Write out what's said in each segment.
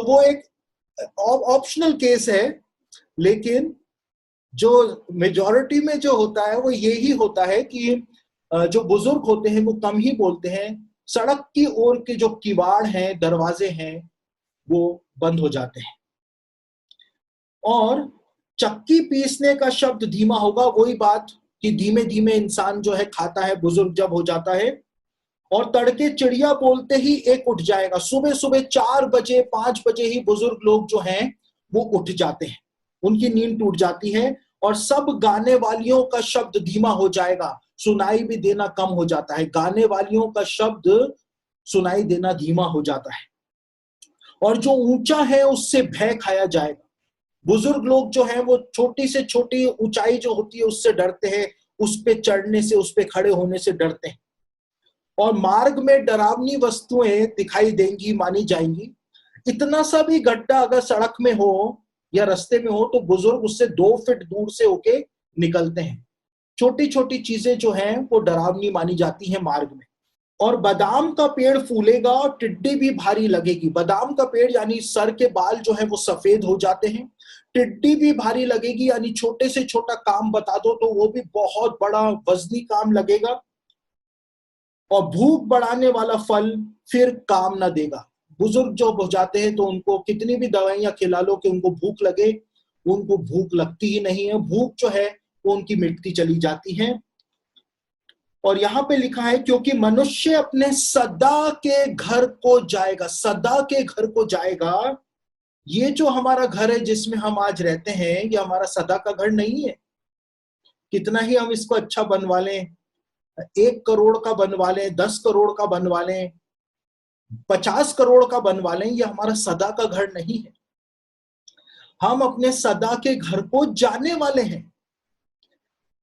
वो एक optional case है, लेकिन जो मेजॉरिटी में जो होता है वो यही होता है कि जो बुजुर्ग होते हैं वो कम ही बोलते हैं। सड़क की ओर के जो किवाड़ हैं, दरवाजे हैं, वो बंद हो जाते हैं। और चक्की पीसने का शब्द धीमा होगा, वही बात कि धीमे धीमे इंसान जो है खाता है बुजुर्ग जब हो जाता है। और तड़के चिड़िया बोलते ही एक उठ जाएगा। सुबह सुबह 4 बजे 5 बजे ही बुजुर्ग लोग जो हैं वो उठ जाते हैं, उनकी नींद टूट जाती है और सब गाने वालियों का शब्द धीमा हो जाएगा, सुनाई भी देना कम हो जाता है। गाने वालियों का शब्द सुनाई देना धीमा हो जाता है और जो ऊंचा है उससे भय खाया जाएगा। बुजुर्ग लोग जो हैं वो छोटी से छोटी ऊंचाई जो होती है उससे डरते हैं, उस पे चढ़ने से, उस पे खड़े होने से डरते हैं। और मार्ग में डरावनी वस्तुएं दिखाई देंगी, मानी जाएंगी। इतना सा भी गड्ढा अगर सड़क में हो या रास्ते में हो तो बुजुर्ग उससे 2 फीट दूर से होके निकलते हैं। छोटी छोटी चीजें जो हैं वो डरावनी मानी जाती हैं मार्ग में। और बादाम का पेड़ फूलेगा और टिड्डी भी भारी लगेगी। बादाम का पेड़ यानी सर के बाल जो है वो सफेद हो जाते हैं। टिड्डी भी भारी लगेगी, यानी छोटे से छोटा काम बता दो तो वो भी बहुत बड़ा वजनी काम लगेगा। और भूख बढ़ाने वाला फल फिर काम ना देगा। बुजुर्ग जो हो जाते हैं तो उनको कितनी भी दवाइयां खिला लो कि उनको भूख लगे, उनको भूख लगती ही नहीं है। भूख जो है वो उनकी मिटती चली जाती है। और यहां पे लिखा है क्योंकि मनुष्य अपने सदा के घर को जाएगा। सदा के घर को जाएगा। ये जो हमारा घर है जिसमें हम आज रहते हैं, ये हमारा सदा का घर नहीं है। कितना ही हम इसको अच्छा बनवा लें, 1 करोड़ का बनवा लें, 10 करोड़ का बनवा लें, 50 करोड़ का बनवा लें, ये हमारा सदा का घर नहीं है। हम अपने सदा के घर को जाने वाले हैं।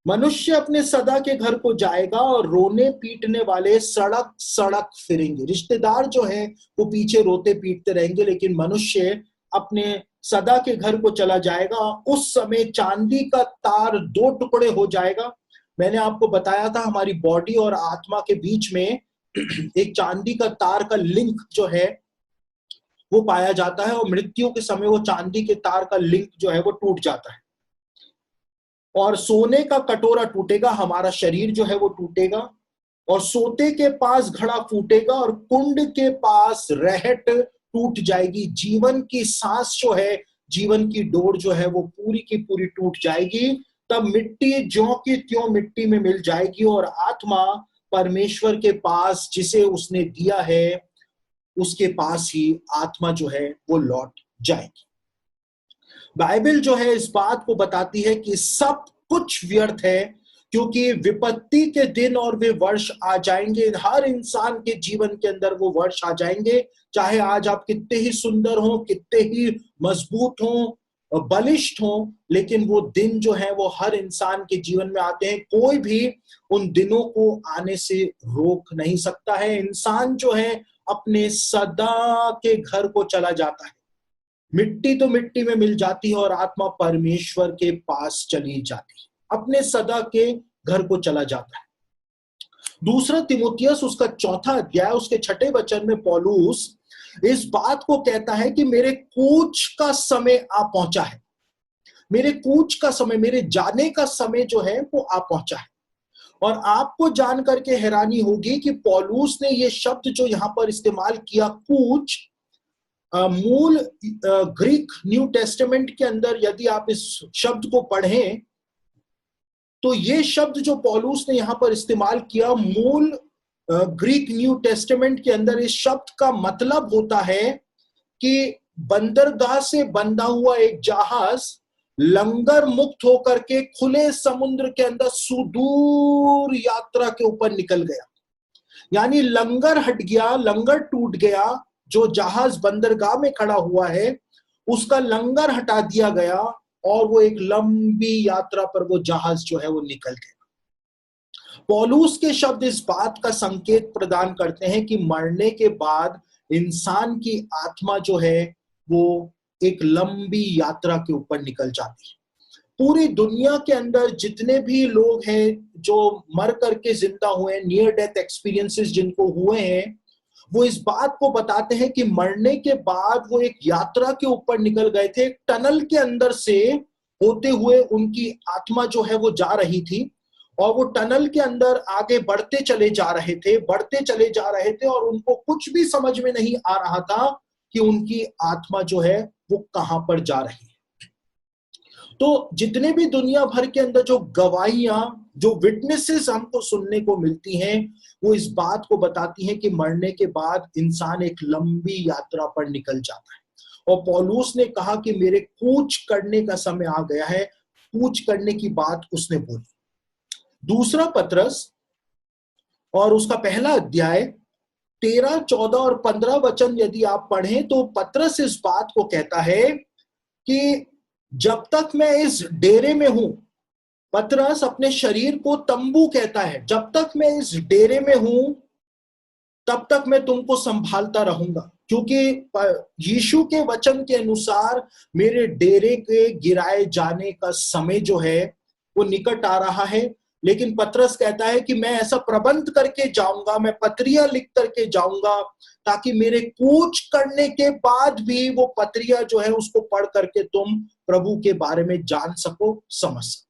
मनुष्य अपने सदा के घर को जाएगा और रोने पीटने वाले सड़क सड़क फिरेंगे। रिश्तेदार जो हैं वो पीछे रोते पीटते रहेंगे, लेकिन मनुष्य अपने सदा के घर को चला जाएगा। उस समय चांदी का तार 2 टुकड़े हो जाएगा। मैंने आपको बताया था हमारी बॉडी और आत्मा के बीच में एक चांदी का तार का लिंक जो है वो पाया जाता है, और मृत्यु के समय वो चांदी के तार का लिंक जो है वो टूट जाता है। और सोने का कटोरा टूटेगा, हमारा शरीर जो है वो टूटेगा। और सोते के पास घड़ा फूटेगा और कुंड के पास रहट टूट जाएगी। जीवन की सांस जो है, जीवन की डोर जो है वो पूरी की पूरी टूट जाएगी। तब मिट्टी ज्यों की त्यों मिट्टी में मिल जाएगी और आत्मा परमेश्वर के पास जिसे उसने दिया है उसके पास ही आत्मा जो है वो लौट जाएगी। बाइबल जो है इस बात को बताती है कि सब कुछ व्यर्थ है, क्योंकि विपत्ति के दिन और वे वर्ष आ जाएंगे। हर इंसान के जीवन के अंदर वो वर्ष आ जाएंगे, चाहे आज आप कितने ही सुंदर हो, कितने ही मजबूत हो, बलिष्ठ हो, लेकिन वो दिन जो है वो हर इंसान के जीवन में आते हैं। कोई भी उन दिनों को आने से रोक नहीं सकता है। इंसान जो है अपने सदा के घर को चला जाता है। मिट्टी तो मिट्टी में मिल जाती है और आत्मा परमेश्वर के पास चली जाती है, अपने सदा के घर को चला जाता है। दूसरा तिमुथियुस उसका 4था अध्याय उसके 6ठे वचन में पौलुस इस बात को कहता है कि मेरे कूच का समय आ पहुंचा है। मेरे कूच का समय, मेरे जाने का समय जो है वो आ पहुंचा है। और आपको जान करके हैरानी होगी कि पौलुस ने ये शब्द जो यहां पर इस्तेमाल किया, कूच, मूल ग्रीक न्यू टेस्टामेंट के अंदर यदि आप इस शब्द को पढ़ें तो ये शब्द जो पौलुस ने यहां पर इस्तेमाल किया, मूल ग्रीक न्यू टेस्टामेंट के अंदर इस शब्द का मतलब होता है कि बंदरगाह से बंधा हुआ एक जहाज लंगर मुक्त होकर के खुले समुद्र के अंदर सुदूर यात्रा के ऊपर निकल गया। यानी लंगर हट गया, लंगर टूट गया। जो जहाज बंदरगाह में खड़ा हुआ है उसका लंगर हटा दिया गया और वो एक लंबी यात्रा पर वो जहाज जो है वो निकल गया। पौलुस के शब्द इस बात का संकेत प्रदान करते हैं कि मरने के बाद इंसान की आत्मा जो है वो एक लंबी यात्रा के ऊपर निकल जाती है। पूरी दुनिया के अंदर जितने भी लोग हैं जो मर करके जिंदा हुए हैं, नियर डेथ एक्सपीरियंसेस जिनको हुए हैं, वो इस बात को बताते हैं कि मरने के बाद वो एक यात्रा के ऊपर निकल गए थे, एक टनल के अंदर से होते हुए उनकी आत्मा जो है वो जा रही थी, और वो टनल के अंदर आगे बढ़ते चले जा रहे थे, बढ़ते चले जा रहे थे, और उनको कुछ भी समझ में नहीं आ रहा था कि उनकी आत्मा जो है वो कहां पर जा रही है। तो जितने भी दुनिया भर के अंदर जो गवाहियां, जो विटनेसेस हमको सुनने को मिलती हैं, वो इस बात को बताती हैं कि मरने के बाद इंसान एक लंबी यात्रा पर निकल जाता है। और पौलुस ने कहा कि मेरे कूच करने का समय आ गया है। कूच करने की बात उसने बोली। दूसरा पत्रस और उसका पहला अध्याय 13, 14 और 15 वचन यदि आप पढ़ें तो पत्रस इस बात को कहता है कि जब तक मैं इस डेरे में हूं, पतरस अपने शरीर को तंबू कहता है, जब तक मैं इस डेरे में हूं तब तक मैं तुमको संभालता रहूंगा, क्योंकि यीशु के वचन के अनुसार मेरे डेरे के गिराए जाने का समय जो है वो निकट आ रहा है। लेकिन पतरस कहता है कि मैं ऐसा प्रबंध करके जाऊंगा, मैं पत्रियां लिख करके जाऊंगा, ताकि मेरे कूच करने के बाद भी वो पत्रियां जो है उसको पढ़ करके तुम प्रभु के बारे में जान सको, समझ सको।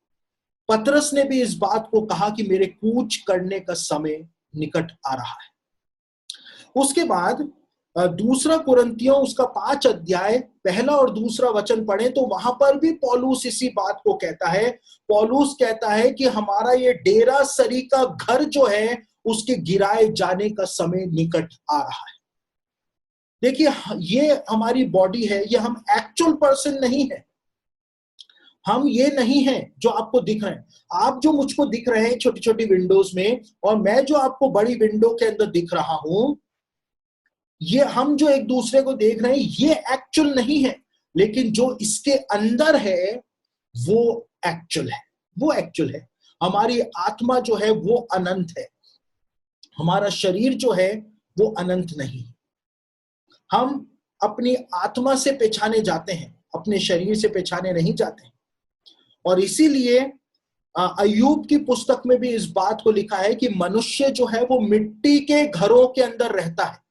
पतरस ने भी इस बात को कहा कि मेरे कूच करने का समय निकट आ रहा है। उसके बाद दूसरा कुरिन्थियों उसका 5 अध्याय पहला और दूसरा वचन पढ़े तो वहां पर भी पौलुस इसी बात को कहता है। पौलुस कहता है कि हमारा ये डेरा सरी का घर जो है उसके गिराए जाने का समय निकट आ रहा है। देखिए, ये हमारी बॉडी है, ये हम एक्चुअल पर्सन नहीं है, हम ये नहीं है जो आपको दिख रहे हैं। आप जो मुझको दिख रहे हैं छोटी छोटी विंडोज में, और मैं जो आपको बड़ी विंडो के अंदर दिख रहा हूं, ये हम जो एक दूसरे को देख रहे हैं ये एक्चुअल नहीं है, लेकिन जो इसके अंदर है वो एक्चुअल है, वो एक्चुअल है। हमारी आत्मा जो है वो अनंत है, हमारा शरीर जो है वो अनंत नहीं। हम अपनी आत्मा से पहचाने जाते हैं, अपने शरीर से पहचाने नहीं जाते। और इसीलिए अय्यूब की पुस्तक में भी इस बात को लिखा है कि मनुष्य जो है वो मिट्टी के घरों के अंदर रहता है।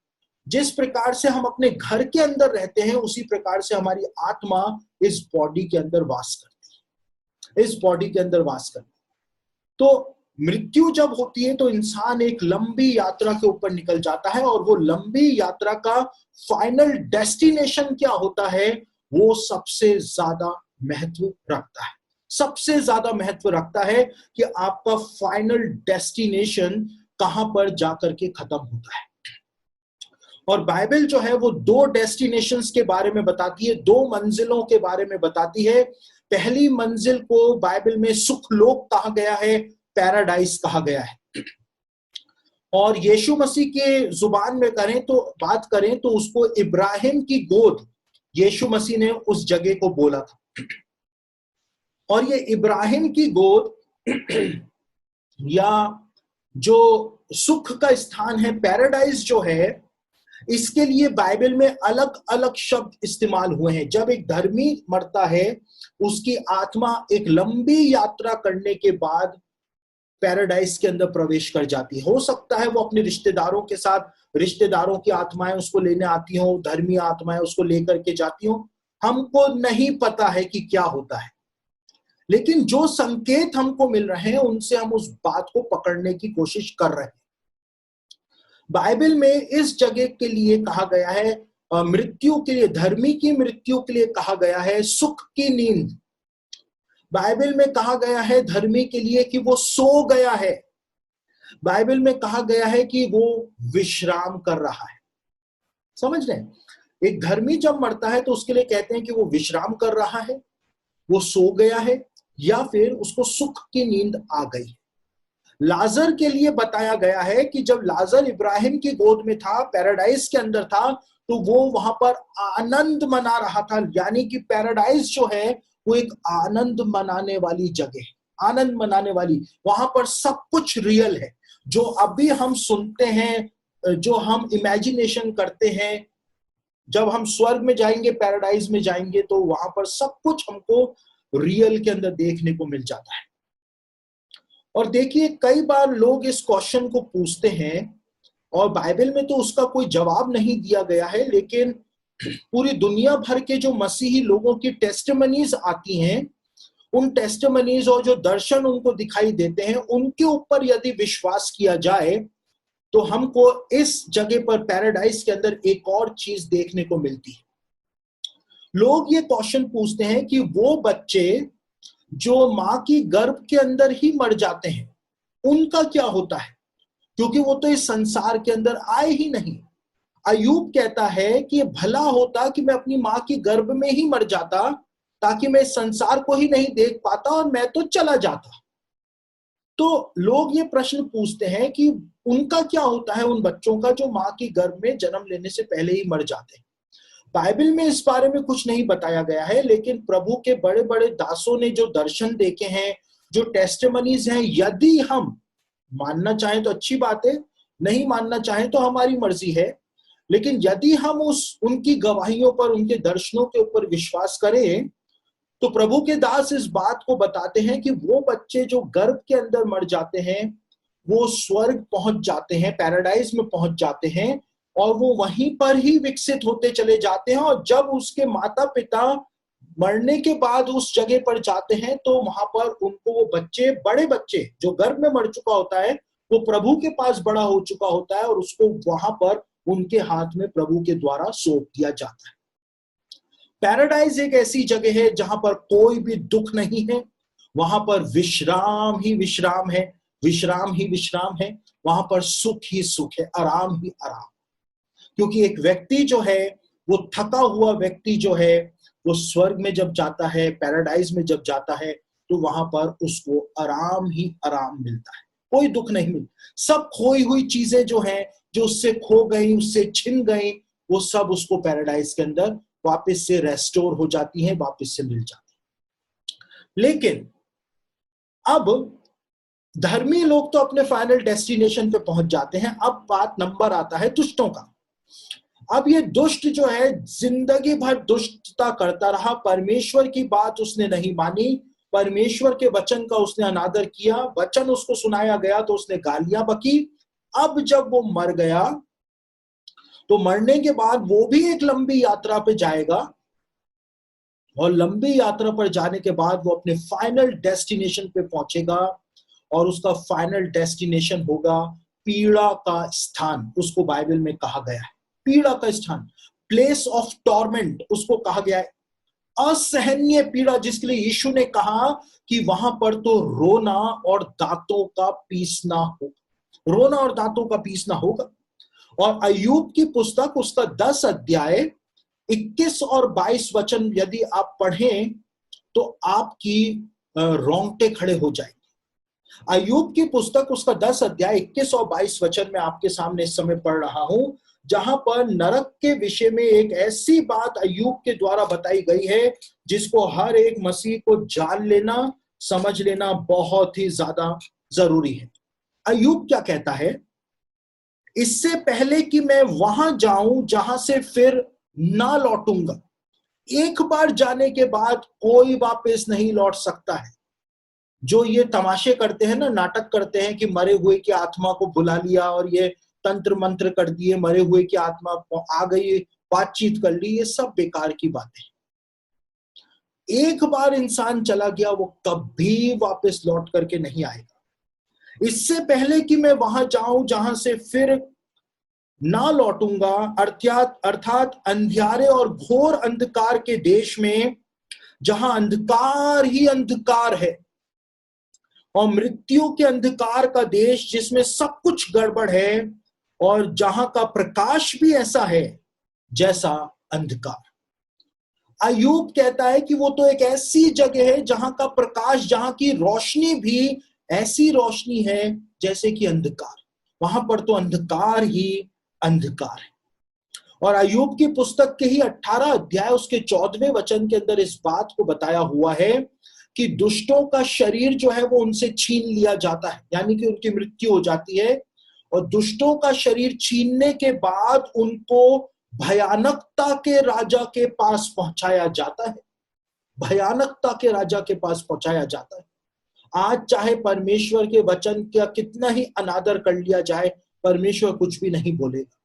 जिस प्रकार से हम अपने घर के अंदर रहते हैं उसी प्रकार से हमारी आत्मा इस बॉडी के अंदर वास करती है, इस बॉडी के अंदर वास करती है। तो मृत्यु जब होती है तो इंसान एक लंबी यात्रा के ऊपर निकल जाता है, और वो लंबी यात्रा का फाइनल डेस्टिनेशन क्या होता है वो सबसे ज्यादा महत्व रखता है, सबसे ज्यादा महत्व रखता है कि आपका फाइनल डेस्टिनेशन कहां पर जाकर के खत्म होता है। और बाइबल जो है वो 2 डेस्टिनेशंस के बारे में बताती है, 2 मंजिलों के बारे में बताती है। पहली मंजिल को बाइबल में सुखलोक कहा गया है, पैराडाइज कहा गया है। और यीशु मसीह के जुबान में बात करें तो उसको इब्राहिम की गोद, यीशु मसीह ने उस जगह को बोला था। और ये इब्राहिम की गोद या जो सुख का स्थान है, पैराडाइज जो है, इसके लिए बाइबल में अलग अलग शब्द इस्तेमाल हुए हैं। जब एक धर्मी मरता है उसकी आत्मा एक लंबी यात्रा करने के बाद पैराडाइज के अंदर प्रवेश कर जाती है। हो सकता है वो अपने रिश्तेदारों के साथ, रिश्तेदारों की आत्माएं उसको लेने आती हो, धर्मी आत्माएं उसको लेकर के जाती हो, हमको नहीं पता है कि क्या होता है। लेकिन जो संकेत हमको मिल रहे हैं उनसे हम उस बात को पकड़ने की कोशिश कर रहे हैं। बाइबल में इस जगह के लिए कहा गया है, मृत्यु के लिए, धर्मी की मृत्यु के लिए कहा गया है सुख की नींद। बाइबल में कहा गया है धर्मी के लिए कि वो सो गया है। बाइबल में कहा गया है कि वो विश्राम कर रहा है। समझ रहे हैं? एक धर्मी जब मरता है तो उसके लिए कहते हैं कि वो विश्राम कर रहा है, वो सो गया है, या फिर उसको सुख की नींद आ गई। लाजर के लिए बताया गया है कि जब लाजर इब्राहिम की गोद में था, पैराडाइज के अंदर था, तो वो वहां पर आनंद मना रहा था। यानी कि पैराडाइज जो है वो एक आनंद मनाने वाली जगह है, आनंद मनाने वाली। वहां पर सब कुछ रियल है। जो अभी हम सुनते हैं, जो हम इमेजिनेशन करते हैं, जब हम स्वर्ग में जाएंगे, पैराडाइज में जाएंगे, तो वहां पर सब कुछ हमको रियल के अंदर देखने को मिल जाता है। और देखिए, कई बार लोग इस क्वेश्चन को पूछते हैं और बाइबल में तो उसका कोई जवाब नहीं दिया गया है, लेकिन पूरी दुनिया भर के जो मसीही लोगों की टेस्टिमनीज आती हैं, उन टेस्टिमनीज और जो दर्शन उनको दिखाई देते हैं, उनके ऊपर यदि विश्वास किया जाए तो हमको इस जगह पर पैराडाइज के अंदर एक और चीज देखने को मिलती है। लोग ये क्वेश्चन पूछते हैं कि वो बच्चे जो मां की गर्भ के अंदर ही मर जाते हैं, उनका क्या होता है, क्योंकि वो तो इस संसार के अंदर आए ही नहीं। अय्यूब कहता है कि भला होता कि मैं अपनी मां की गर्भ में ही मर जाता, ताकि मैं इस संसार को ही नहीं देख पाता और मैं तो चला जाता। तो लोग ये प्रश्न पूछते हैं कि उनका क्या होता है, उन बच्चों का जो मां की गर्भ में जन्म लेने से पहले ही मर जाते हैं। बाइबल में इस बारे में कुछ नहीं बताया गया है, लेकिन प्रभु के बड़े बड़े दासों ने जो दर्शन देखे हैं, जो टेस्टिमनीज हैं, यदि हम मानना चाहें तो अच्छी बात है, नहीं मानना चाहें तो हमारी मर्जी है, लेकिन यदि हम उनकी गवाहियों पर, उनके दर्शनों के ऊपर विश्वास करें, तो प्रभु के दास इस बात को बताते हैं कि वो बच्चे जो गर्भ के अंदर मर जाते हैं, वो स्वर्ग पहुंच जाते हैं, पैराडाइज में पहुंच जाते हैं, और वो वहीं पर ही विकसित होते चले जाते हैं। और जब उसके माता पिता मरने के बाद उस जगह पर जाते हैं, तो वहां पर उनको वो बच्चे, बड़े बच्चे जो गर्भ में मर चुका होता है, वो प्रभु के पास बड़ा हो चुका होता है, और उसको वहां पर उनके हाथ में प्रभु के द्वारा सौंप दिया जाता है। पैराडाइज एक ऐसी जगह है जहां पर कोई भी दुख नहीं है, वहां पर विश्राम ही विश्राम है, विश्राम ही विश्राम है, वहां पर सुख ही सुख है, आराम ही आराम। क्योंकि एक व्यक्ति जो है, वो थका हुआ व्यक्ति जो है, वो स्वर्ग में जब जाता है, पैराडाइज में जब जाता है, तो वहां पर उसको आराम ही आराम मिलता है, कोई दुख नहीं मिलता। सब खोई हुई चीजें जो हैं, जो उससे खो गई, उससे छिन गई, वो सब उसको पैराडाइज के अंदर वापस से रेस्टोर हो जाती हैं, वापस से मिल जाती है। लेकिन अब धर्मी लोग तो अपने फाइनल डेस्टिनेशन पे पहुंच जाते हैं। अब बात नंबर आता है दुष्टों का। अब ये दुष्ट जो है, जिंदगी भर दुष्टता करता रहा, परमेश्वर की बात उसने नहीं मानी, परमेश्वर के वचन का उसने अनादर किया, वचन उसको सुनाया गया तो उसने गालियां बकी। अब जब वो मर गया, तो मरने के बाद वो भी एक लंबी यात्रा पे जाएगा, और लंबी यात्रा पर जाने के बाद वो अपने फाइनल डेस्टिनेशन पे पहुंचेगा, और उसका फाइनल डेस्टिनेशन होगा पीड़ा का स्थान। उसको बाइबल में कहा गया है पीड़ा का स्थान, प्लेस ऑफ टॉर्मेंट उसको कहा गया है। असहनीय पीड़ा, जिसके लिए यीशु ने कहा कि वहां पर तो रोना और दांतों का पीसना होगा, रोना और दांतों का पीसना होगा। और अय्यूब की पुस्तक, उसका 10 अध्याय 21 और 22 वचन यदि आप पढ़ें तो आपकी रोंगटे खड़े हो जाएंगे। अय्यूब की पुस्तक, उसका 10 अध्याय 21 और 22 वचन में आपके सामने इस समय पढ़ रहा हूं, जहां पर नरक के विषय में एक ऐसी बात अय्यूब के द्वारा बताई गई है जिसको हर एक मसीह को जान लेना, समझ लेना बहुत ही ज्यादा जरूरी है। अय्यूब क्या कहता है? इससे पहले कि मैं वहां जाऊं जहां से फिर ना लौटूंगा। एक बार जाने के बाद कोई वापस नहीं लौट सकता है। जो ये तमाशे करते हैं ना, नाटक करते हैं कि मरे हुए की आत्मा को बुला लिया और ये तंत्र मंत्र कर दिए, मरे हुए की आत्मा आ गई, बातचीत कर ली, ये सब बेकार की बातें। एक बार इंसान चला गया, वो कभी वापस लौट करके नहीं आएगा। इससे पहले कि मैं वहां जाऊं जहां से फिर ना लौटूंगा, अर्थात अंधियारे और घोर अंधकार के देश में, जहां अंधकार ही अंधकार है, और मृत्यु के अंधकार का देश जिसमें सब कुछ गड़बड़ है, और जहां का प्रकाश भी ऐसा है जैसा अंधकार। अय्यूब कहता है कि वो तो एक ऐसी जगह है जहां का प्रकाश, जहां की रोशनी भी ऐसी रोशनी है जैसे कि अंधकार। वहां पर तो अंधकार ही अंधकार है। और अय्यूब की पुस्तक के ही 18 अध्याय उसके 14वें वचन के अंदर इस बात को बताया हुआ है कि दुष्टों का शरीर जो है वो उनसे छीन लिया जाता है, यानी कि उनकी मृत्यु हो जाती है। और दुष्टों का शरीर छीनने के बाद उनको भयानकता के राजा के पास पहुंचाया जाता है, भयानकता के राजा के पास पहुंचाया जाता है। आज चाहे परमेश्वर के वचन का कितना ही अनादर कर लिया जाए, परमेश्वर कुछ भी नहीं बोलेगा।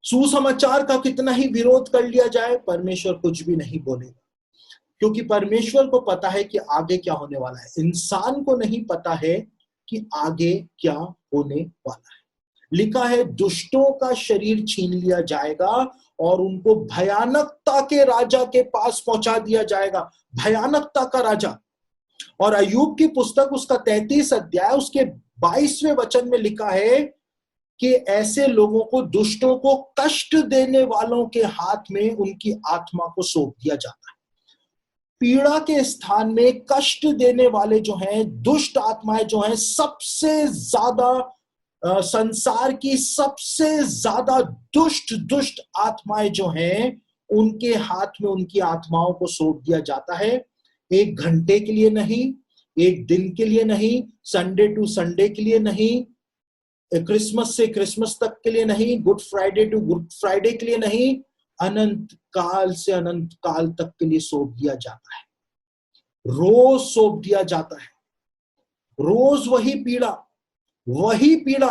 सुसमाचार का कितना ही विरोध कर लिया जाए, परमेश्वर कुछ भी नहीं बोलेगा, क्योंकि परमेश्वर को पता है कि आगे क्या होने वाला है। इंसान को नहीं पता है कि आगे क्या होने वाला है। लिखा है दुष्टों का शरीर छीन लिया जाएगा और उनको भयानकता के राजा के पास पहुंचा दिया जाएगा, भयानकता का राजा। और अय्यूब की पुस्तक उसका 33 अध्याय उसके 22वें वचन में लिखा है कि ऐसे लोगों को, दुष्टों को, कष्ट देने वालों के हाथ में उनकी आत्मा को सौंप दिया जाता है। पीड़ा के स्थान में कष्ट देने वाले जो हैं, दुष्ट आत्माएं जो हैं, सबसे ज्यादा संसार की सबसे ज्यादा दुष्ट दुष्ट आत्माएं जो हैं, उनके हाथ में उनकी आत्माओं को सौंप दिया जाता है। 1 घंटे के लिए नहीं, 1 दिन के लिए नहीं, संडे टू संडे के लिए नहीं, क्रिसमस से क्रिसमस तक के लिए नहीं, Good Friday to Good Friday के लिए नहीं, अनंत काल से अनंत काल तक के लिए सौंप दिया जाता है। रोज सौंप दिया जाता है, रोज वही पीड़ा।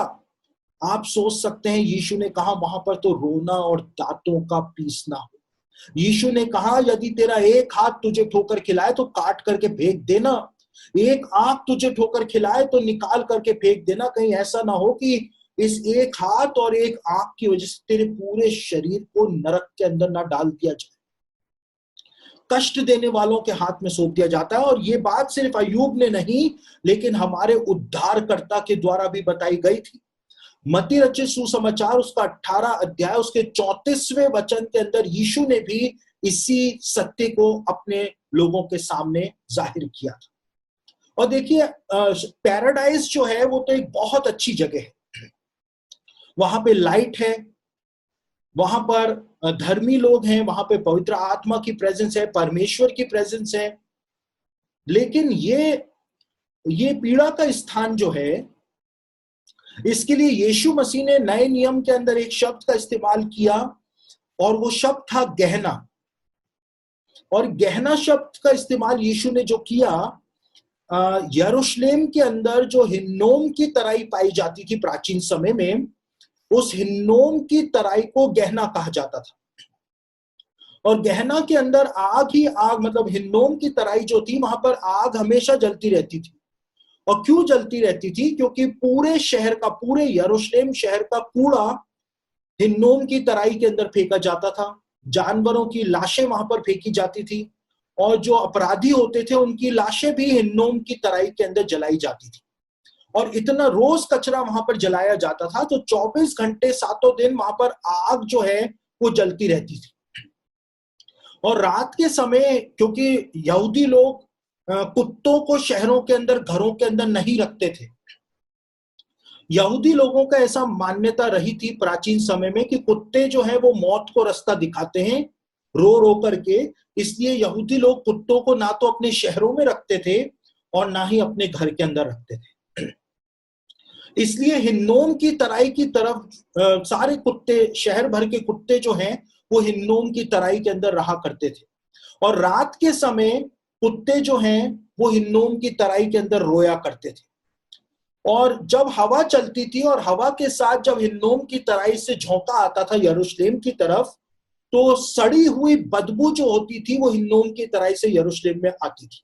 आप सोच सकते हैं, यीशु ने कहा वहां पर तो रोना और दांतों का पीसना हो। यीशु ने कहा यदि तेरा एक हाथ तुझे ठोकर खिलाए तो काट करके फेंक देना, एक आंख तुझे ठोकर खिलाए तो निकाल करके फेंक देना। कहीं ऐसा ना हो कि इस एक हाथ और एक आंख की वजह से तेरे पूरे शरीर को नरक के अंदर ना डाल दिया जाए। कष्ट देने वालों के हाथ में सौंप दिया जाता है। और ये बात सिर्फ अय्यूब ने नहीं, लेकिन हमारे उद्धारकर्ता के द्वारा भी बताई गई थी। मत्ती रचित सुसमाचार उसका 18 अध्याय उसके 34वें वचन के अंदर यीशु ने भी इसी सत्य को अपने लोगों के सामने जाहिर किया था। और देखिए, पैराडाइज जो है वो तो एक बहुत अच्छी जगह है। वहां पे लाइट है, वहां पर धर्मी लोग हैं, वहां पे पवित्र आत्मा की प्रेजेंस है, परमेश्वर की प्रेजेंस है। लेकिन ये पीड़ा का स्थान जो है, इसके लिए यीशु मसीह ने नए नियम के अंदर एक शब्द का इस्तेमाल किया और वो शब्द था गहना। और गहना शब्द का इस्तेमाल यीशु ने जो किया, यरूशलेम के अंदर जो हिन्नोम की तराई पाई जाती थी प्राचीन समय में, उस हिन्नोम की तराई को गहना कहा जाता था। और गहना के अंदर आग ही आग, मतलब हिन्नोम की तराई जो थी वहां पर आग हमेशा जलती रहती थी। और क्यों जलती रहती थी? क्योंकि पूरे शहर का, पूरे यरूशलेम शहर का कूड़ा हिन्नोम की तराई के अंदर फेंका जाता था। जानवरों की लाशें वहां पर फेंकी जाती थी और जो अपराधी होते थे उनकी लाशें भी हिन्नोम की तराई के अंदर जलाई जाती थी। और इतना रोज कचरा वहां पर जलाया जाता था, तो 24 घंटे 7 दिन वहां पर आग जो है वो जलती रहती थी। और रात के समय, क्योंकि यहूदी लोग कुत्तों को शहरों के अंदर, घरों के अंदर नहीं रखते थे। यहूदी लोगों का ऐसा मान्यता रही थी प्राचीन समय में कि कुत्ते जो है वो मौत को रास्ता दिखाते हैं रो रो करके। इसलिए यहूदी लोग कुत्तों को ना तो अपने शहरों में रखते थे और ना ही अपने घर के अंदर रखते थे। इसलिए हिन्नोम की तराई की तरफ सारे कुत्ते, शहर भर के कुत्ते जो हैं वो हिन्नोम की तराई के अंदर रहा करते थे। और रात के समय कुत्ते जो हैं वो हिन्नोम की तराई के अंदर रोया करते थे। और जब हवा चलती थी और हवा के साथ जब हिन्नोम की तराई से झोंका आता था यरूशलेम की तरफ, तो सड़ी हुई बदबू जो होती थी वो हिन्नोम की तराई से यरूशलेम में आती थी।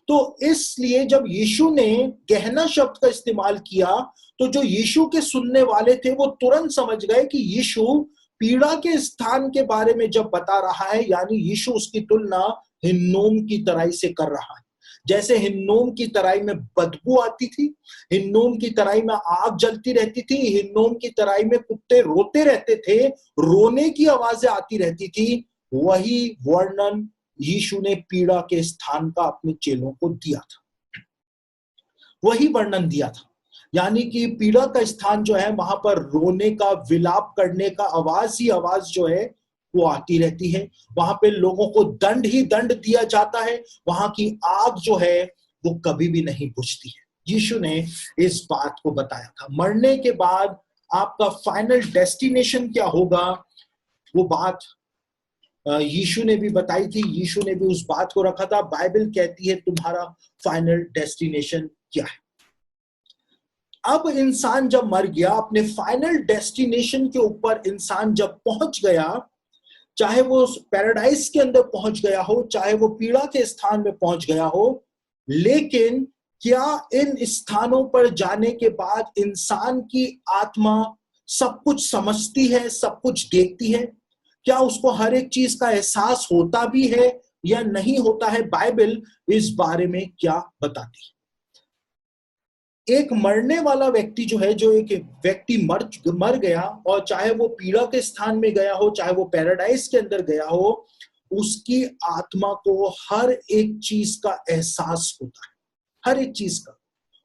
तो इसलिए जब यीशु ने गहना शब्द का इस्तेमाल किया, तो जो यीशु के सुनने वाले थे वो तुरंत समझ गए कि यीशु पीड़ा के स्थान के बारे में जब बता रहा है, यानी यीशु उसकी तुलना हिन्नोम की तराई से कर रहा है। जैसे हिन्नोम की तराई में बदबू आती थी, हिन्नोम की तराई में आग जलती रहती थी, हिन्नोम की तराई में कुत्ते रोते रहते थे, रोने की आवाजें आती रहती थी, वही वर्णन यीशु ने पीड़ा के स्थान का अपने चेलों को दिया था, वही वर्णन दिया था। यानी कि पीड़ा का स्थान जो है वहां पर रोने का, विलाप करने का आवाज ही आवाज जो है वो आती रहती है। वहां पे लोगों को दंड ही दंड दिया जाता है, वहां की आग जो है वो कभी भी नहीं बुझती है। यीशु ने इस बात को बताया था। मरने के बाद आपका फाइनल डेस्टिनेशन क्या होगा, वो बात यीशु ने भी बताई थी, यीशु ने भी उस बात को रखा था। बाइबल कहती है तुम्हारा फाइनल डेस्टिनेशन क्या है। अब इंसान जब मर गया, अपने फाइनल डेस्टिनेशन के ऊपर इंसान जब पहुंच गया, चाहे वो पैराडाइज के अंदर पहुंच गया हो, चाहे वो पीड़ा के स्थान में पहुंच गया हो, लेकिन क्या इन स्थानों पर जाने के बाद इंसान की आत्मा सब कुछ समझती है, सब कुछ देखती है? क्या उसको हर एक चीज का एहसास होता भी है या नहीं होता है? बाइबल इस बारे में क्या बताती है? एक मरने वाला व्यक्ति जो है, जो एक व्यक्ति मर गया, और चाहे वो पीड़ा के स्थान में गया हो, चाहे वो पैराडाइज के अंदर गया हो, उसकी आत्मा को हर एक चीज का एहसास होता है, हर एक चीज का।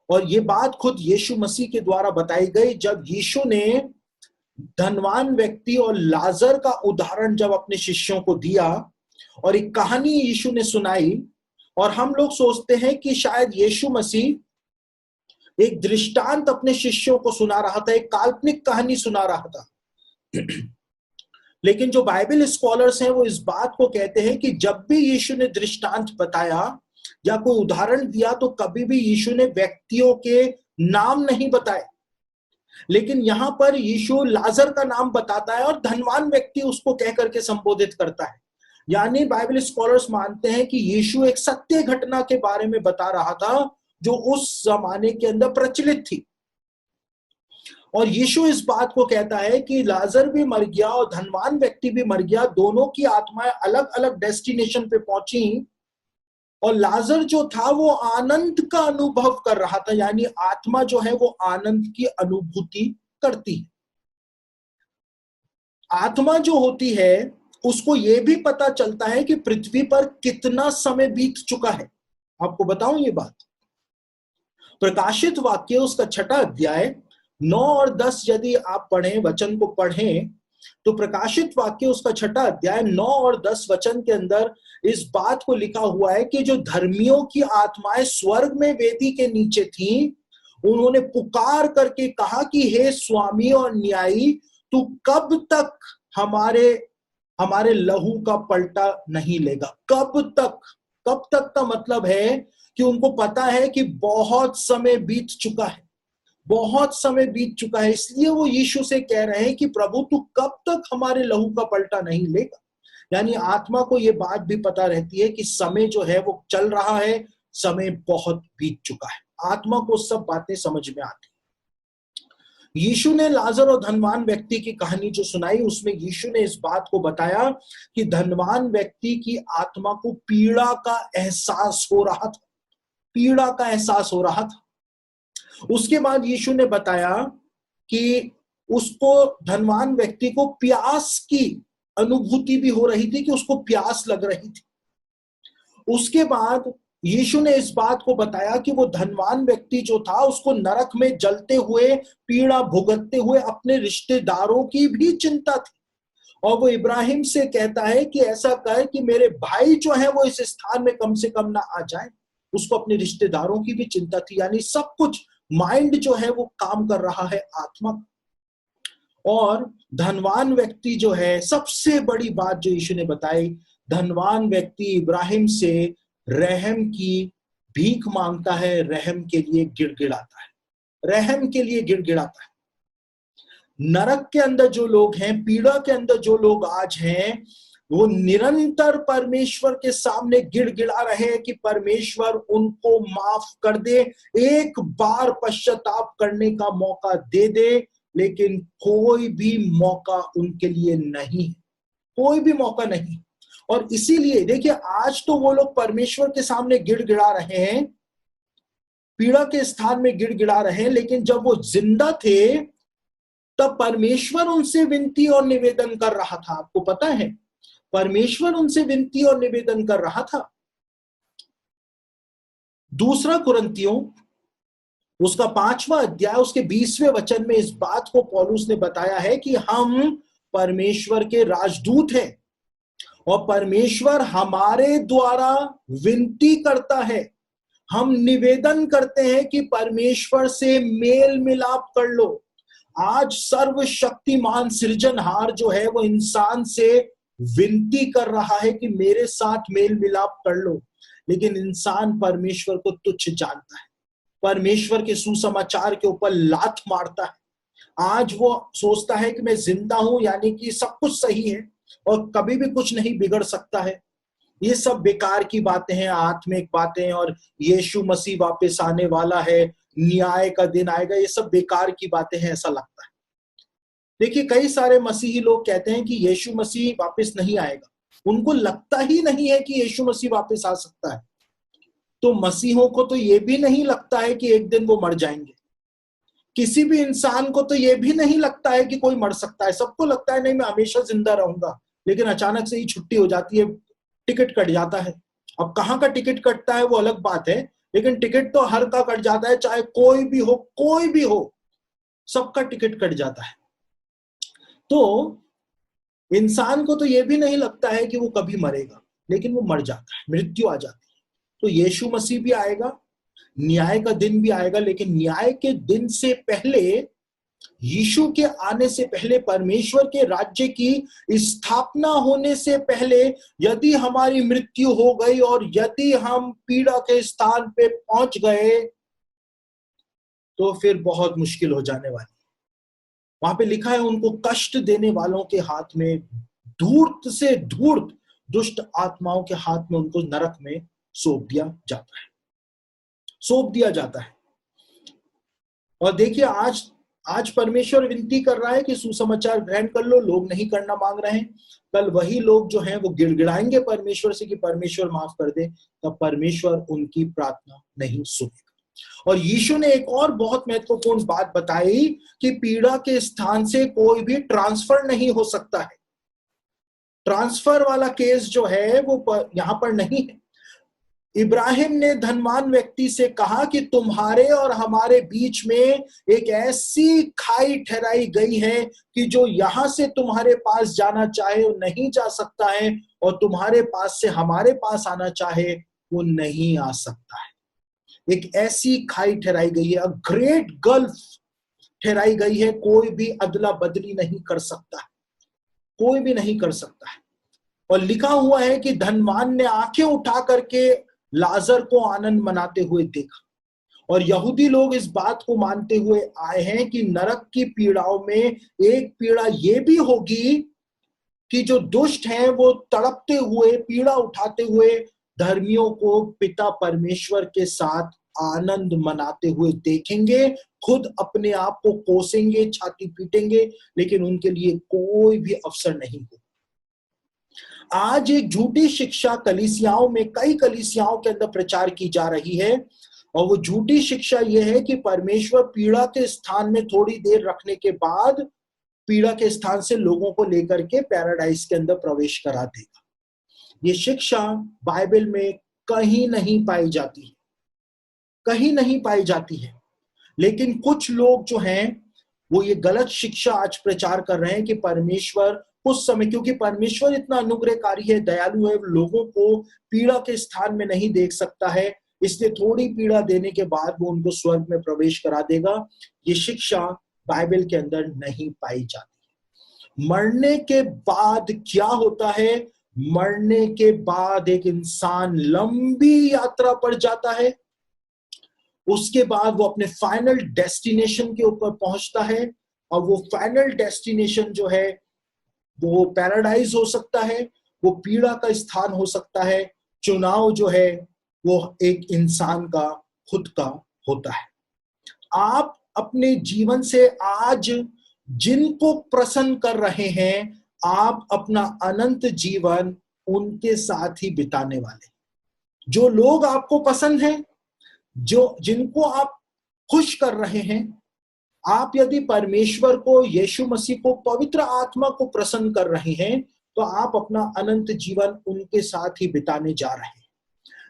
और ये बात खुद यीशु मसीह के द्वारा बताई गई, जब यीशु ने धनवान व्यक्ति और लाजर का उदाहरण जब अपने शिष्यों को दिया, और एक कहानी यीशु ने सुनाई, और हम लोग सोचते हैं कि शायद यीशु मसीह एक दृष्टांत अपने शिष्यों को सुना रहा था, एक काल्पनिक कहानी सुना रहा था। लेकिन जो बाइबल स्कॉलर्स हैं वो इस बात को कहते हैं कि जब भी यीशु ने दृष्टांत बताया या कोई उदाहरण दिया, तो कभी भी यीशु ने व्यक्तियों के नाम नहीं बताए, लेकिन यहां पर यीशु लाजर का नाम बताता है और धनवान व्यक्ति उसको कह करके संबोधित करता है। यानी बाइबल स्कॉलर्स मानते हैं कि यीशु एक सत्य घटना के बारे में बता रहा था जो उस जमाने के अंदर प्रचलित थी। और यीशु इस बात को कहता है कि लाजर भी मर गया और धनवान व्यक्ति भी मर गया, दोनों की आत्माएं अलग अलग डेस्टिनेशन पे पहुंची, और लाजर जो था वो आनंद का अनुभव कर रहा था। यानी आत्मा जो है वो आनंद की अनुभूति करती है। आत्मा जो होती है उसको ये भी पता चलता है कि पृथ्वी पर कितना समय बीत चुका है। आपको बताऊं ये बात, प्रकाशित वाक्य उसका 6वां अध्याय 9 और 10 यदि आप पढ़ें, वचन को पढ़ें, तो प्रकाशित वाक्य उसका 6वां अध्याय 9 और 10 वचन के अंदर इस बात को लिखा हुआ है कि जो धर्मियों की आत्माएं स्वर्ग में वेदी के नीचे थीं, उन्होंने पुकार करके कहा कि हे स्वामी और न्यायी, तू कब तक हमारे लहू का पलटा नहीं लेगा? कब तक? कब तक का मतलब है कि उनको पता है कि बहुत समय बीत चुका है, बहुत समय बीत चुका है। इसलिए वो यीशु से कह रहे हैं कि प्रभु तू कब तक हमारे लहू का पलटा नहीं लेगा? यानी आत्मा को ये बात भी पता रहती है कि समय जो है वो चल रहा है, समय बहुत बीत चुका है। आत्मा को सब बातें समझ में आती। यीशु ने लाजर और धनवान व्यक्ति की कहानी जो सुनाई, उसमें यीशु ने इस बात को बताया कि धनवान व्यक्ति की आत्मा को पीड़ा का एहसास हो रहा था, पीड़ा का एहसास हो रहा था। उसके बाद यीशु ने बताया कि उसको, धनवान व्यक्ति को प्यास की अनुभूति भी हो रही थी, कि उसको प्यास लग रही थी। उसके बाद यीशु ने इस बात को बताया कि वो धनवान व्यक्ति जो था उसको नरक में जलते हुए, पीड़ा भुगतते हुए अपने रिश्तेदारों की भी चिंता थी। और वो इब्राहिम से कहता है कि ऐसा कर कि मेरे भाई जो है वो इस स्थान में कम से कम ना आ जाए। उसको अपने रिश्तेदारों की भी चिंता थी। यानी सब कुछ माइंड जो है वो काम कर रहा है, आत्मा। और धनवान व्यक्ति जो है, सबसे बड़ी बात जो यीशु ने बताई, धनवान व्यक्ति इब्राहिम से रहम की भीख मांगता है, रहम के लिए गिड़गिड़ाता है, रहम के लिए गिड़गिड़ाता है। नरक के अंदर जो लोग हैं, पीड़ा के अंदर जो लोग आज हैं, वो निरंतर परमेश्वर के सामने गिड़गिड़ा रहे हैं कि परमेश्वर उनको माफ कर दे, एक बार पश्चाताप करने का मौका दे दे, लेकिन कोई भी मौका उनके लिए नहीं, कोई भी मौका नहीं। और इसीलिए देखिए, आज तो वो लोग परमेश्वर के सामने गिड़गिड़ा रहे हैं, पीड़ा के स्थान में गिड़गिड़ा रहे हैं, लेकिन जब वो जिंदा थे तब परमेश्वर उनसे विनती और निवेदन कर रहा था। आपको पता है, परमेश्वर उनसे विनती और निवेदन कर रहा था। 2 कुरिन्थियों उसका 5वां अध्याय उसके 20वें वचन में इस बात को पौलुस ने बताया है कि हम परमेश्वर के राजदूत हैं और परमेश्वर हमारे द्वारा विनती करता है, हम निवेदन करते हैं कि परमेश्वर से मेल मिलाप कर लो। आज सर्वशक्तिमान सृजनहार जो है वो इंसान से विनती कर रहा है कि मेरे साथ मेल मिलाप कर लो, लेकिन इंसान परमेश्वर को तुच्छ जानता है, परमेश्वर के सुसमाचार के ऊपर लात मारता है। आज वो सोचता है कि मैं जिंदा हूं, यानी कि सब कुछ सही है और कभी भी कुछ नहीं बिगड़ सकता है। ये सब बेकार की बातें हैं, आत्मिक बातें, और यीशु मसीह वापस आने वाला है, न्याय का दिन आएगा, ये सब बेकार की बातें हैं ऐसा लगता है। देखिए, कई सारे मसीही लोग कहते हैं कि यीशु मसीह वापस नहीं आएगा। उनको लगता ही नहीं है कि यीशु मसीह वापस आ सकता है। तो मसीहों को तो ये भी नहीं लगता है कि एक दिन वो मर जाएंगे। किसी भी इंसान को तो ये भी नहीं लगता है कि कोई मर सकता है। सबको लगता है नहीं, मैं हमेशा जिंदा रहूंगा। लेकिन अचानक से ही छुट्टी हो जाती है, टिकट कट जाता है। अब कहाँ का टिकट कटता है वो अलग बात है, लेकिन टिकट तो हर का कट जाता है, चाहे कोई भी हो, सबका टिकट कट जाता है। तो इंसान को तो ये भी नहीं लगता है कि वो कभी मरेगा, लेकिन वो मर जाता है, मृत्यु आ जाती है। तो यीशु मसीह भी आएगा, न्याय का दिन भी आएगा, लेकिन न्याय के दिन से पहले, यीशु के आने से पहले, परमेश्वर के राज्य की स्थापना होने से पहले, यदि हमारी मृत्यु हो गई और यदि हम पीड़ा के स्थान पे पहुंच गए, तो फिर बहुत मुश्किल हो जाने वाली। वहां पे लिखा है, उनको कष्ट देने वालों के हाथ में, धूर्त से धूर्त दुष्ट आत्माओं के हाथ में उनको नरक में सौंप दिया जाता है। और देखिए, आज परमेश्वर विनती कर रहा है कि सुसमाचार ग्रहण कर लो। लोग नहीं करना मांग रहे हैं। कल वही लोग जो हैं वो गिड़गिड़ाएंगे परमेश्वर से कि परमेश्वर माफ कर दे, तब परमेश्वर उनकी प्रार्थना नहीं सुनेगा। और यीशु ने एक और बहुत महत्वपूर्ण बात बताई कि पीड़ा के स्थान से कोई भी ट्रांसफर नहीं हो सकता है। ट्रांसफर वाला केस जो है वो यहां पर नहीं है। इब्राहिम ने धनवान व्यक्ति से कहा कि तुम्हारे और हमारे बीच में एक ऐसी खाई ठहराई गई है कि जो यहां से तुम्हारे पास जाना चाहे वो नहीं जा सकता है, और तुम्हारे पास से हमारे पास आना चाहे वो नहीं आ सकता है। एक ऐसी खाई ठहराई गई है, अ ग्रेट गल्फ ठहराई गई है। कोई भी अदला बदली नहीं कर सकता है, कोई भी नहीं कर सकता है। और लिखा हुआ है कि धनवान ने आंखें उठा करके लाजर को आनंद मनाते हुए देखा। और यहूदी लोग इस बात को मानते हुए आए हैं कि नरक की पीड़ाओं में एक पीड़ा ये भी होगी कि जो दुष्ट हैं वो तड़पते हुए, पीड़ा उठाते हुए धर्मियों को पिता परमेश्वर के साथ आनंद मनाते हुए देखेंगे। खुद अपने आप को कोसेंगे, छाती पीटेंगे, लेकिन उनके लिए कोई भी अवसर नहीं होगा। आज एक झूठी शिक्षा कलीसियाओं में, कई कलीसियाओं के अंदर प्रचार की जा रही है, और वो झूठी शिक्षा यह है कि परमेश्वर पीड़ा के स्थान में थोड़ी देर रखने के बाद पीड़ा के स्थान से लोगों को लेकर के पैराडाइज के अंदर प्रवेश करा देगा। ये शिक्षा बाइबल में कहीं नहीं पाई जाती है, कहीं नहीं पाई जाती है। लेकिन कुछ लोग जो हैं वो ये गलत शिक्षा आज प्रचार कर रहे हैं कि परमेश्वर उस समय, क्योंकि परमेश्वर इतना अनुग्रहकारी है, दयालु है, लोगों को पीड़ा के स्थान में नहीं देख सकता है, इसलिए थोड़ी पीड़ा देने के बाद वो उनको स्वर्ग में प्रवेश करा देगा। ये शिक्षा बाइबल के अंदर नहीं पाई जाती। मरने के बाद क्या होता है? मरने के बाद एक इंसान लंबी यात्रा पर जाता है, उसके बाद वो अपने फाइनल डेस्टिनेशन के ऊपर पहुंचता है, और वो फाइनल डेस्टिनेशन जो है वो पैराडाइज हो सकता है, वो पीड़ा का स्थान हो सकता है। चुनाव जो है वो एक इंसान का खुद का होता है। आप अपने जीवन से आज जिनको प्रसन्न कर रहे हैं, आप अपना अनंत जीवन उनके साथ ही बिताने वाले। जो लोग आपको पसंद हैं, जिनको आप खुश कर रहे हैं, आप यदि परमेश्वर को, यीशु मसीह को, पवित्र आत्मा को प्रसन्न कर रहे हैं, तो आप अपना अनंत जीवन उनके साथ ही बिताने जा रहे हैं।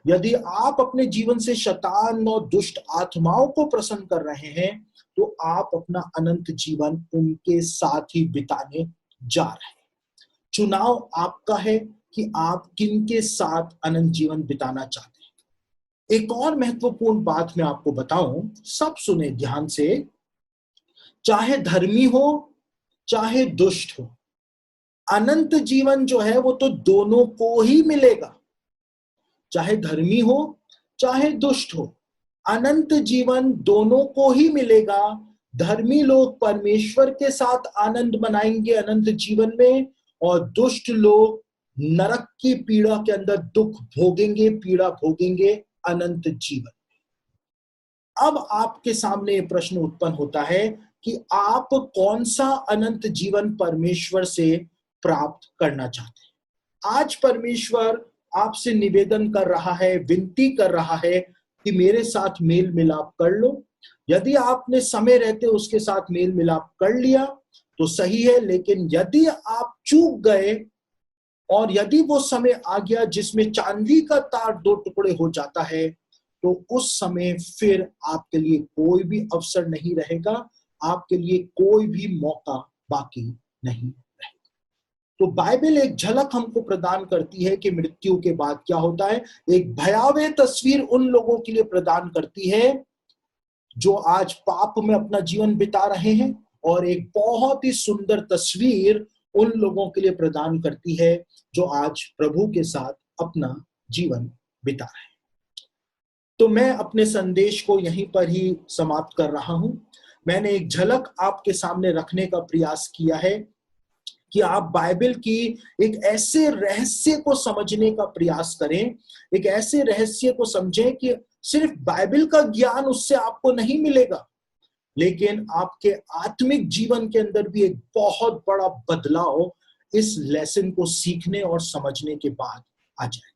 यदि आप अपने जीवन से शैतान और दुष्ट आत्माओं को प्रसन्न कर रहे हैं, तो आप अपना अनंत जीवन उनके साथ ही बिताने जा रहे हैं। चुनाव आपका है कि आप किनके साथ अनंत जीवन बिताना चाहते हैं। एक और महत्वपूर्ण बात मैं आपको बताऊं, सब सुने ध्यान से। चाहे धर्मी हो चाहे दुष्ट हो, अनंत जीवन जो है वो तो दोनों को ही मिलेगा। चाहे धर्मी हो चाहे दुष्ट हो, अनंत जीवन दोनों को ही मिलेगा। धर्मी लोग परमेश्वर के साथ आनंद मनाएंगे अनंत जीवन में, और दुष्ट लोग नरक की पीड़ा के अंदर दुख भोगेंगे, पीड़ा भोगेंगे अनंत जीवन। अब आपके सामने ये प्रश्न उत्पन्न होता है कि आप कौन सा अनंत जीवन परमेश्वर से प्राप्त करना चाहते हैं। आज परमेश्वर आपसे निवेदन कर रहा है, विनती कर रहा है कि मेरे साथ मेल मिलाप कर लो। यदि आपने समय रहते उसके साथ मेल मिलाप कर लिया तो सही है, लेकिन यदि आप चूक गए और यदि वो समय आ गया जिसमें चांदी का तार दो टुकड़े हो जाता है, तो उस समय फिर आपके लिए कोई भी अवसर नहीं रहेगा, आपके लिए कोई भी मौका बाकी नहीं रहेगा। तो बाइबल एक झलक हमको प्रदान करती है कि मृत्यु के बाद क्या होता है। एक भयावह तस्वीर उन लोगों के लिए प्रदान करती है जो आज पाप में अपना जीवन बिता रहे हैं, और एक बहुत ही सुंदर तस्वीर उन लोगों के लिए प्रदान करती है जो आज प्रभु के साथ अपना जीवन बिता रहे हैं। तो मैं अपने संदेश को यहीं पर ही समाप्त कर रहा हूं। मैंने एक झलक आपके सामने रखने का प्रयास किया है कि आप बाइबल की एक ऐसे रहस्य को समझने का प्रयास करें, एक ऐसे रहस्य को समझें कि सिर्फ बाइबल का ज्ञान उससे आपको नहीं मिलेगा, लेकिन आपके आत्मिक जीवन के अंदर भी एक बहुत बड़ा बदलाव इस लेसन को सीखने और समझने के बाद आ जाएगा।